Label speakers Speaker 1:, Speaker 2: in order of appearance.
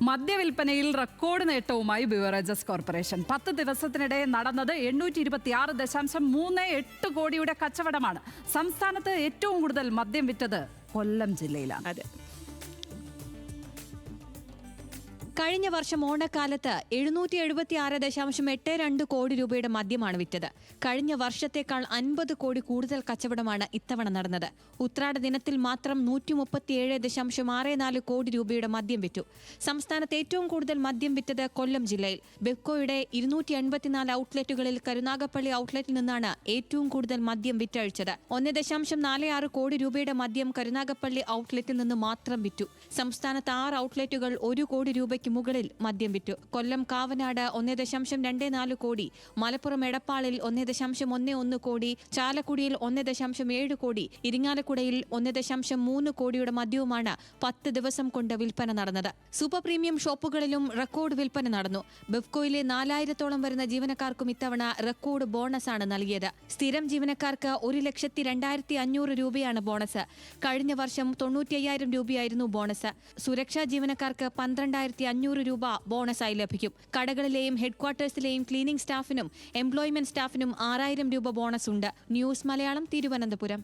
Speaker 1: മദ്യവിൽപ്പനയിൽ record നേട്ടവുമായി beverages corporation 10 ദിവസത്തിനിടെ നടന്നത് 826.38 കോടിയുടെ കച്ചവടമാണ്. സംസ്ഥാനത്ത് ഏറ്റവും കൂടുതൽ മദ്യം വിറ്റത് കൊല്ലം ജില്ലയിലാണ്.
Speaker 2: കഴിഞ്ഞ വർഷം ഓണക്കാലത്ത് 776.82 കോടി രൂപയുടെ മദ്യമാണ് വിറ്റത്. കഴിഞ്ഞ വർഷത്തേക്കാൾ 50 കോടി കൂടുതൽ കച്ചവടമാണ് ഇത്തവണ നടന്നത്. ഉത്രാട ദിനത്തിൽ മാത്രം 137.64 കോടി രൂപയുടെ മദ്യം വിറ്റു. സംസ്ഥാനത്ത് ഏറ്റവും കൂടുതൽ മദ്യം വിറ്റത് കൊല്ലം ജില്ലയിൽ. ബെവ്കോയുടെ 284 ഔട്ട്ലെറ്റുകളിൽ കരുനാഗപ്പള്ളി ഔട്ട്ലെറ്റിൽ നിന്നാണ് ഏറ്റവും കൂടുതൽ മദ്യം വിറ്റഴിച്ചത്. 1.46 കോടി രൂപയുടെ മദ്യം കരുനാഗപ്പള്ളി ഔട്ട്ലെറ്റിൽ നിന്ന് മാത്രം വിറ്റു. സംസ്ഥാനത്ത് 6 ഔട്ട്ലെറ്റുകൾ 1 കോടി രൂപയ്ക്ക് മുകളിൽ മദ്യം വിറ്റു. കൊല്ലം കാവനാട് 1.24 കോടി, മലപ്പുറം എടപ്പാളിൽ 1.11 കോടി, ചാലക്കുടിയിൽ 1.7 കോടി, ഇരിങ്ങാലക്കുടയിൽ 1.3 കോടിയുടെ മദ്യവുമാണ് 10 ദിവസം കൊണ്ട് വിൽപ്പന നടന്നത്. സൂപ്പർ പ്രീമിയം ഷോപ്പുകളിലും റെക്കോർഡ് വിൽപ്പന നടന്നു. ബെവ്കോയിലെ 4000-ഓളം വരുന്ന ജീവനക്കാർക്കും ഇത്തവണ റെക്കോർഡ് ബോണസാണ് നൽകിയത്. സ്ഥിരം ജീവനക്കാർക്ക് 1,02,500 രൂപയാണ് ബോണസ്. കഴിഞ്ഞ വർഷം 95,000 രൂപയായിരുന്നു ബോണസ്. സുരക്ഷാ ജീവനക്കാർക്ക് 12,500 രൂപ ബോണസായി ലഭിക്കും. കടകളിലെയും ഹെഡ്ക്വാർട്ടേഴ്സിലെയും ക്ലീനിംഗ് സ്റ്റാഫിനും എംപ്ലോയ്മെന്റ് സ്റ്റാഫിനും 6,000 രൂപ ബോണസ് ഉണ്ട്. ന്യൂസ് മലയാളം, തിരുവനന്തപുരം.